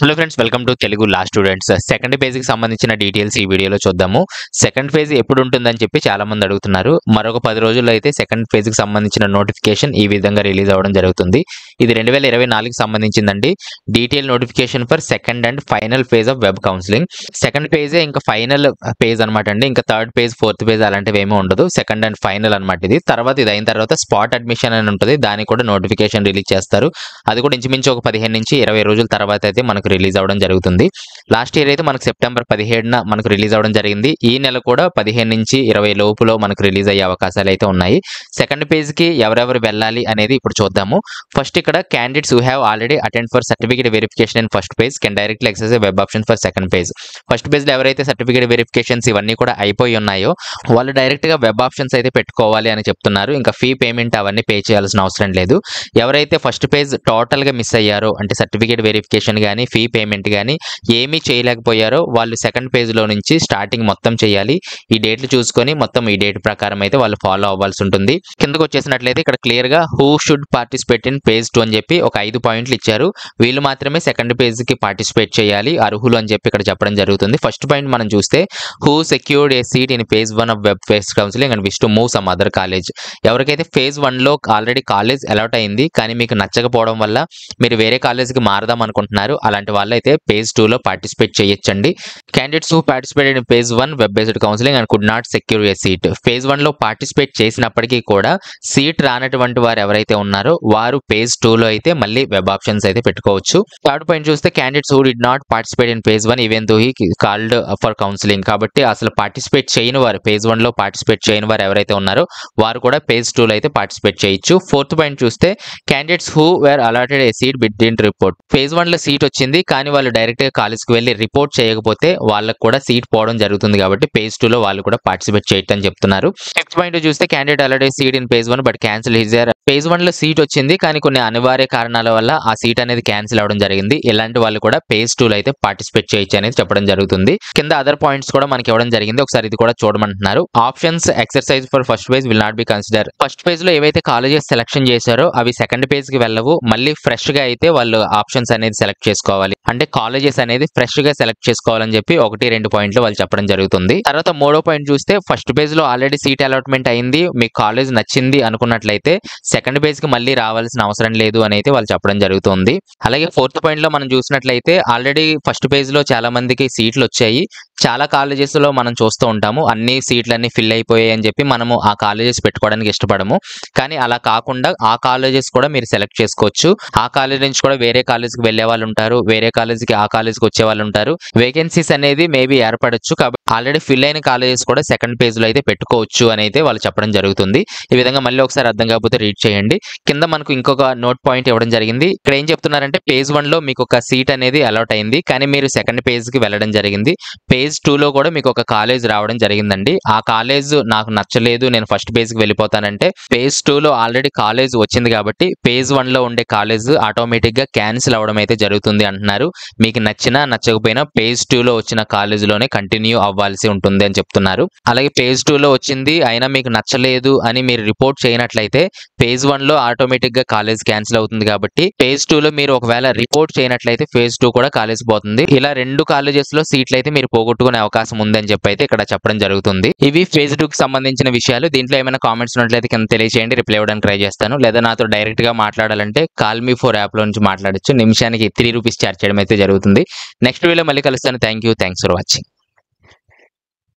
Hello friends, welcome to Telugu law students. Second పేజ్కి సంబంధించిన details ఈ వీడియోలో చూద్దాము. సెకండ్ ఫేజ్ ఎప్పుడు ఉంటుందని చెప్పి చాలా మంది అడుగుతున్నారు. మరొక 10 రోజుల్లో అయితే సెకండ్ ఫేజ్కి సంబంధించిన నోటిఫికేషన్ ఈ విధంగా రిలీజ్ అవ్వడం జరుగుతుంది. ఇది 2024కి సంబంధించిందండి. Detail notification for second and final phase of web counselling. Second పేజే ఇంకా ఫైనల్ పేజ్ అనమాట అండి. ఇంకా థర్డ్ పేజ్, ఫోర్త్ పేజ్ అలాంటివి ఏమీ ఉండదు. సెకండ్ అండ్ ఫైనల్ అనమాట ఇది. తర్వాత ఇది అయిన తర్వాత స్పాట్ అడ్మిషన్ అని ఉంటుంది. దానికి కూడా నోటిఫికేషన్ రిలీజ్ చేస్తారు. అది కూడా ఇంచుమించు ఒక 15 నుంచి 20 రోజుల తర్వాత అయితే మనకు రిలీజ్ అవ్వడం జరుగుతుంది. లాస్ట్ ఇయర్ అయితే మనకు సెప్టెంబర్ 17న మనకు రిలీజ్ అవ్వడం జరిగింది. ఈ నెల కూడా 15 నుంచి 20 లోపులో మనకు రిలీజ్ అయ్యే అవకాశాలు అయితే ఉన్నాయి. సెకండ్ పేజ్కి ఎవరెవరు వెళ్ళాలి అనేది ఇప్పుడు చూద్దాము. ఫస్ట్ ఇక్కడ candidates who have already attend for certificate verification in first page can directly access web option for second page. First పేజ్లో ఎవరైతే సర్టిఫికేట్ వెరిఫికేషన్స్ ఇవన్నీ కూడా అయిపోయి ఉన్నాయో వాళ్ళు డైరెక్ట్గా వెబ్ ఆప్షన్స్ అయితే పెట్టుకోవాలి అని చెప్తున్నారు. ఇంకా ఫీ పేమెంట్ అవన్నీ పే చేయాల్సిన అవసరం లేదు. ఎవరైతే ఫస్ట్ పేజ్ టోటల్గా మిస్ అయ్యారో, అంటే సర్టిఫికేట్ వెరిఫికేషన్ కానీ ఫీ పేమెంట్ కానీ ఏమీ చేయలేకపోయారో వాళ్ళు సెకండ్ పేజ్లో నుంచి స్టార్టింగ్ మొత్తం చేయాలి. ఈ డేట్లు చూసుకొని మొత్తం ఈ డేట్ ప్రకారం అయితే వాళ్ళు ఫాలో అవ్వాల్సి ఉంటుంది. కిందకు వచ్చేసినట్లయితే ఇక్కడ క్లియర్గా who should participate in page 2 అని చెప్పి ఒక 5 పాయింట్లు ఇచ్చారు. వీళ్ళు మాత్రమే సెకండ్ పేజ్కి పార్టిసిపేట్ చేయాలి, అర్హులు అని చెప్పి ఇక్కడ చెప్పడం జరుగుతుంది. ఫస్ట్ పాయింట్ మనం చూస్తే who secured A seat in phase 1 of web phase counselling and wish to move some other college. ఎవరికైతే ఫేజ్ 1లో ఆల్రెడీ కాలేజ్ అలాట్ అయింది కానీ మీకు నచ్చకపోవడం వల్ల మీరు వేరే కాలేజ్కి మారదాం అనుకుంటున్నారు, అలాంటి వాళ్ళు అయితే పేజ్ 2లో పార్టిసిపేట్ చేయొచ్చండి. Candidates who participated in phase 1 web based counselling and could not secure a seat. Phase 1లో పార్టిసిపేట్ చేసినప్పటికీ కూడా సీట్ రానటువంటి వారు ఎవరైతే ఉన్నారో వారు పేజ్ 2లో అయితే మళ్ళీ వెబ్ ఆప్షన్స్ అయితే పెట్టుకోవచ్చు. థర్డ్ పాయింట్ చూస్తే candidates who did not participate in phase 1 even though he called for counselling. కాబట్టి అసలు పార్టిసిపేట్ చేయని వారు, పేజ్ 1లో పార్టిసిపేట్ చేయని వారు ఎవరైతే ఉన్నారో వారు కూడా పేజ్ 2లో అయితే పార్టిసిపేట్ చేయొచ్చు. ఫోర్త్ పాయింట్ చూస్తే candidates who were allotted a seat but didn't report. Phase 1లో సీట్ వచ్చింది కానీ వాళ్ళు డైరెక్ట్గా కాలేజ్కి వెళ్ళి రిపోర్ట్ చేయకపోతే వాళ్ళకి కూడా సీట్ పోవడం జరుగుతుంది. కాబట్టి పేజ్ 2లో వాళ్ళు కూడా పార్టిసిపేట్ చేయొచ్చని చెప్తున్నారు. నెక్స్ట్ పాయింట్ చూస్తే candidate already seat in phase 1 but cancel his phase 1లో సీట్ వచ్చింది కానీ కొన్ని అనివార్య కారణాల వల్ల ఆ సీట్ అనేది క్యాన్సిల్ అవడం జరిగింది. ఇలాంటి వాళ్ళు కూడా పేజ్ 2లో అయితే పార్టిసిపేట్ చేయొచ్చు అనేది చెప్పడం జరుగుతుంది. కింద అదర్ పాయింట్స్ కూడా మనకి ఇవ్వడం జరిగింది, ఒకసారి ఇది కూడా చూడమంటున్నారు. Options exercise for first phase will not be consider. First phase లో ఏవైతే కాలేజెస్ సెలెక్షన్ చేశారో అవి సెకండ్ పేజ్ కి వెళ్ళవు. మళ్ళీ ఫ్రెష్ గా అయితే వాళ్ళు ఆప్షన్స్ అనేది సెలెక్ట్ చేసుకోవాలి, అంటే కాలేజెస్ అనేది ఫ్రెష్ గా సెలెక్ట్ చేసుకోవాలని చెప్పి 1-2 పాయింట్లు వాళ్ళు చెప్పడం జరుగుతుంది. తర్వాత మూడో పాయింట్ చూస్తే ఫస్ట్ పేజ్ లో ఆల్రెడీ సీట్ అలాట్మెంట్ అయింది, మీకు కాలేజ్ నచ్చింది అనుకున్నట్లయితే సెకండ్ పేజ్ కి మళ్ళీ రావాల్సిన అవసరం లేదు అని అయితే వాళ్ళు చెప్పడం జరుగుతుంది. అలాగే ఫోర్త్ పాయింట్ లో మనం చూసినట్లయితే ఆల్రెడీ ఫస్ట్ పేజ్ లో చాలా మందికి సీట్లు వచ్చాయి. చాలా కాలేజెస్ లో మనం చూస్తూ ఉంటాము అన్ని సీట్లన్నీ ఫిల్ అయిపోయాయి అని చెప్పి మనము ఆ కాలేజెస్ పెట్టుకోవడానికి ఇష్టపడము. కానీ అలా కాకుండా ఆ కాలేజెస్ కూడా మీరు సెలెక్ట్ చేసుకోవచ్చు. ఆ కాలేజ్ నుంచి కూడా వేరే కాలేజ్కి వెళ్ళే వాళ్ళు ఉంటారు, వేరే కాలేజ్కి ఆ కాలేజ్కి వచ్చే వాళ్ళు ఉంటారు. వేకెన్సీస్ అనేది మేబీ ఏర్పడచ్చు. కాబట్టి ఆల్రెడీ ఫిల్ అయిన కాలేజెస్ కూడా సెకండ్ పేజ్ లో అయితే పెట్టుకోవచ్చు అని అయితే వాళ్ళు చెప్పడం జరుగుతుంది. ఈ విధంగా మళ్ళీ ఒకసారి అర్థం కాకపోతే రీడ్ చేయండి. కింద మనకు ఇంకొక నోట్ పాయింట్ ఇవ్వడం జరిగింది. ఇక్కడ ఏం చెప్తున్నారంటే పేజ్ 1లో మీకు ఒక సీట్ అనేది అలాట్ అయింది కానీ మీరు సెకండ్ పేజ్ కి వెళ్ళడం జరిగింది. పేజ్ 2లో కూడా మీకు ఒక కాలేజ్ రావడం జరిగిందండి. ఆ కాలేజ్ నాకు నచ్చలేదు, నేను ఫస్ట్ పేజ్ కి వెళ్ళిపోతానంటే పేజ్ 2లో ఆల్రెడీ కాలేజ్ వచ్చింది కాబట్టి పేజ్ 1లో ఉండే కాలేజ్ ఆటోమేటిక్ గా క్యాన్సిల్ అవడం అయితే జరుగుతుంది అంటున్నారు. మీకు నచ్చినా నచ్చకపోయినా పేజ్ 2లో వచ్చిన కాలేజ్ లోనే కంటిన్యూ అవ్వాల్సి ఉంటుంది అని చెప్తున్నారు. అలాగే పేజ్ 2లో వచ్చింది అయినా మీకు నచ్చలేదు అని మీరు రిపోర్ట్ చేయనట్లయితే పేజ్ 1లో ఆటోమేటిక్ గా కాలేజ్ క్యాన్సిల్ అవుతుంది. కాబట్టి పేజ్ 2లో మీరు ఒకవేళ రిపోర్ట్ చేయనట్లయితే పేజ్ 2 కూడా కాలేజ్ పోతుంది. ఇలా 2 కాలేజెస్ లో సీట్లు అయితే మీరు పోగొట్టుకునే అవకాశం ఉంది అని చెప్పి అయితే ఇక్కడ చెప్పడం జరుగుతుంది. ఇవి ఫేజ్ 2కి సంబంధించిన విషయాలు. దీంట్లో ఏమైనా కామెంట్స్ ఉన్నట్లయితే కింద తెలియజేయండి, రిప్లై ఇవ్వడానికి ట్రై చేస్తాను. లేదా నాతో డైరెక్ట్ గా మాట్లాడాలంటే కాల్ మీ 4 యాప్ లో నుంచి మాట్లాడొచ్చు. నిమిషానికి 3 రూపీస్ ఛార్జ్ చేయడం అయితే జరుగుతుంది. నెక్స్ట్ వీడియోలో మళ్ళీ కలుస్తాను. Thanks for watching.